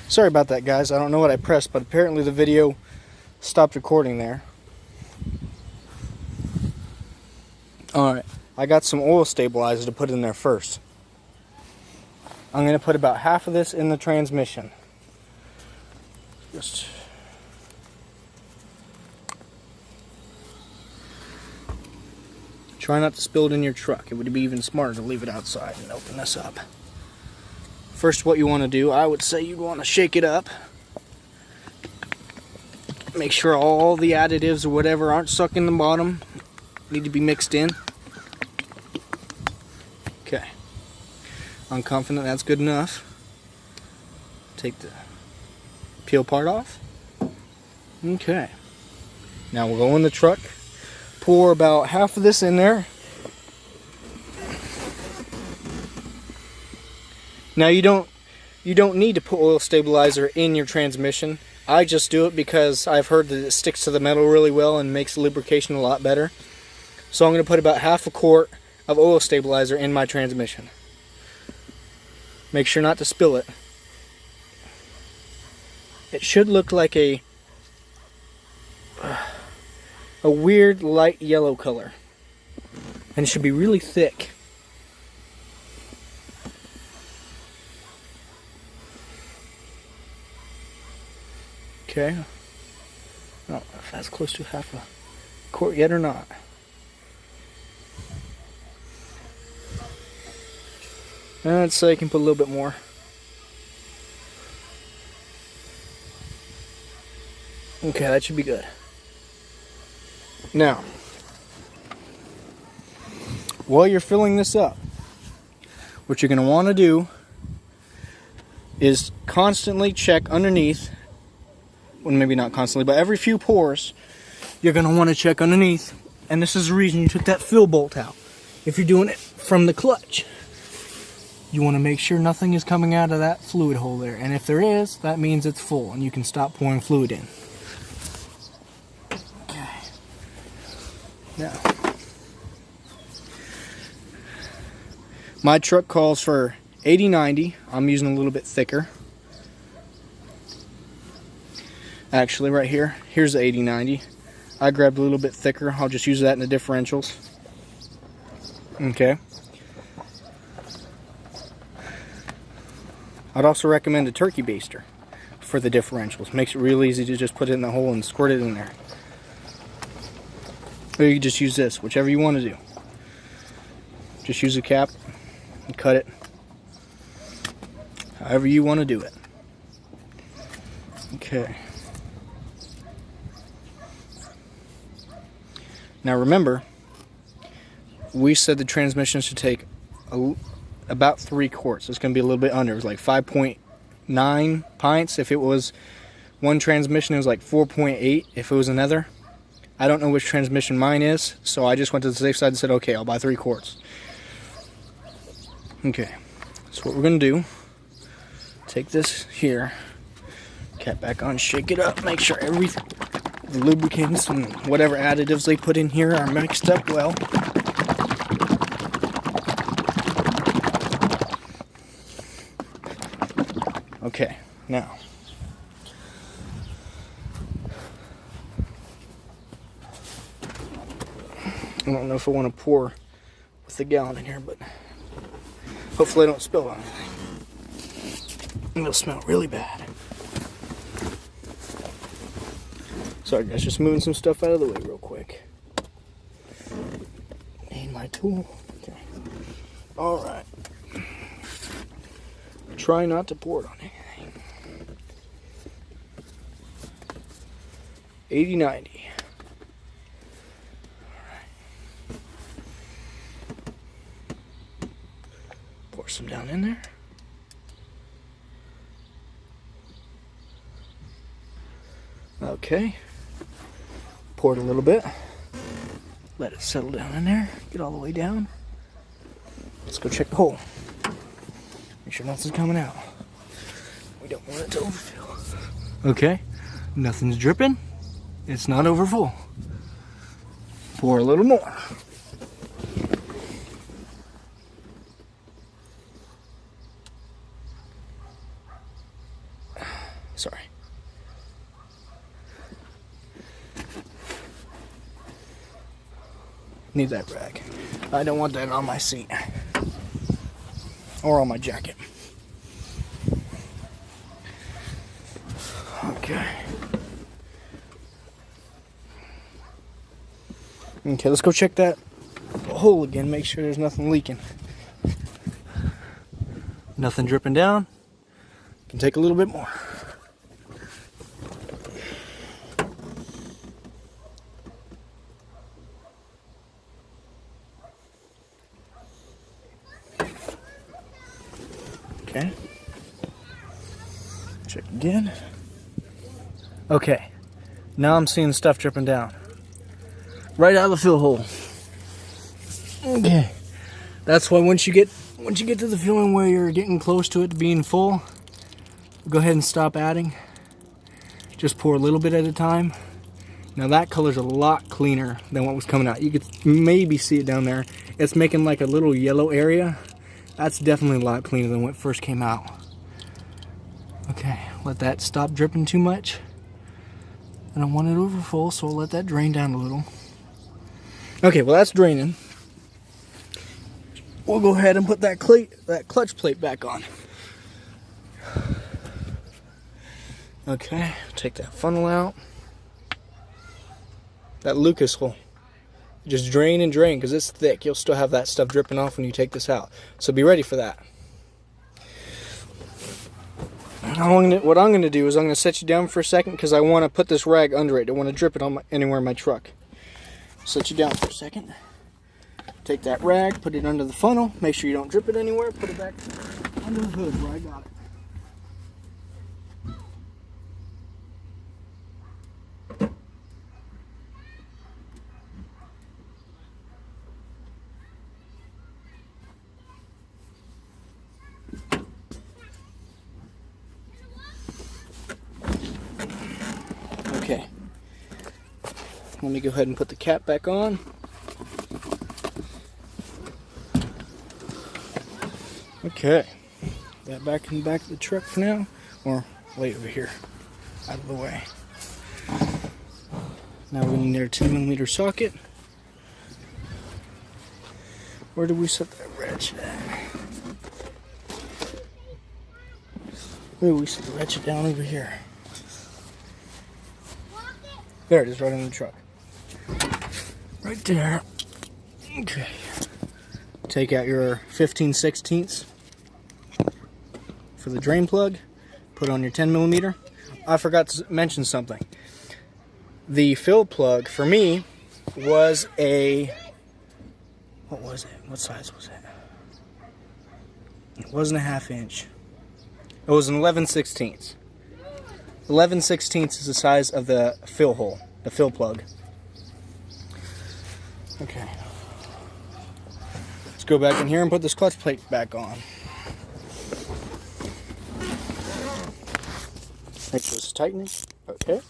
Sorry about that, guys. I don't know what I pressed, but apparently the video stopped recording there. Alright, I got some oil stabilizer to put in there first. I'm going to put about half of this in the transmission. Just try not to spill it in your truck. It would be even smarter to leave it outside and open this up. First, what you want to do, I would say you'd want to shake it up. Make sure all the additives or whatever aren't stuck in the bottom. Need to be mixed in. Okay. I'm confident that's good enough. Take the peel part off. Okay. Now we'll go in the truck. Pour about half of this in there. Now you don't need to put oil stabilizer in your transmission. I just do it because I've heard that it sticks to the metal really well and makes lubrication a lot better. So I'm going to put about half a quart of oil stabilizer in my transmission. Make sure not to spill it. It should look like a weird light yellow color. And it should be really thick. Okay. I don't know if that's close to half a quart yet or not. I'd say I can put a little bit more. Okay, that should be good. Now, while you're filling this up, what you're going to want to do is constantly check underneath. Well, maybe not constantly, but every few pours, you're going to want to check underneath. And this is the reason you took that fill bolt out. If you're doing it from the clutch, you want to make sure nothing is coming out of that fluid hole there. And if there is, that means it's full and you can stop pouring fluid in. Okay. Now, my truck calls for 80-90. I'm using a little bit thicker. Actually, right here, here's the 80-90. I grabbed a little bit thicker. I'll just use that in the differentials. Okay. I'd also recommend a turkey baster for the differentials. Makes it real easy to just put it in the hole and squirt it in there. Or you can just use this, whichever you want to do. Just use a cap and cut it. However you want to do it. Okay. Now remember, we said the transmission should take about 3 quarts. It's going to be a little bit under. It was like 5.9 pints. If it was one transmission, it was like 4.8 if it was another. I don't know which transmission mine is, so I just went to the safe side and said, okay, I'll buy 3 quarts. Okay, so what we're going to do, take this here, cap back on, shake it up, make sure the lubricants and whatever additives they put in here are mixed up well. Okay, now I don't know if I want to pour with the gallon in here, but hopefully I don't spill anything. It'll smell really bad. Sorry guys, just moving some stuff out of the way real quick. Need my tool. Okay. Alright. Try not to pour it on anything. 80-90. Alright. Pour some down in there. Okay. Pour it a little bit. Let it settle down in there. Get all the way down. Let's go check the hole. Make sure nothing's coming out. We don't want it to overfill. Okay. Nothing's dripping. It's not overfull. Pour a little more. Sorry. Need that rag. I don't want that on my seat. Or on my jacket. Okay. Okay, let's go check that hole again. Make sure there's nothing leaking. Nothing dripping down. Can take a little bit more. Okay. Check again. Okay. Now I'm seeing stuff dripping down. Right out of the fill hole. Okay. That's why once you get to the feeling where you're getting close to it being full, go ahead and stop adding. Just pour a little bit at a time. Now that color's a lot cleaner than what was coming out. You could maybe see it down there. It's making like a little yellow area. That's definitely a lot cleaner than what first came out. Okay, let that stop dripping too much. I don't want it over full, so I'll let that drain down a little. Okay, well that's draining. We'll go ahead and put that clutch plate back on. Okay, take that funnel out. That Lucas hole. Just drain and drain because it's thick. You'll still have that stuff dripping off when you take this out. So be ready for that. What I'm going to do is I'm going to set you down for a second because I want to put this rag under it. I don't want to drip it on anywhere in my truck. Set you down for a second. Take that rag, put it under the funnel. Make sure you don't drip it anywhere. Put it back under the hood where I got it. Okay, let me go ahead and put the cap back on. Okay, that back in the back of the truck for now, or way over here, out of the way. Now we're going to need our 10mm socket. Where did we set that ratchet at? Maybe we set the ratchet down over here. There it is, right on the truck. Right there. Okay. Take out your 15/16 for the drain plug. Put on your 10mm. I forgot to mention something. The fill plug for me was a... What was it? What size was it? It wasn't a 1/2 inch. It was an 11/16. 11/16 is the size of the fill hole, the fill plug. Okay. Let's go back in here and put this clutch plate back on. Make sure it's tightening. Okay.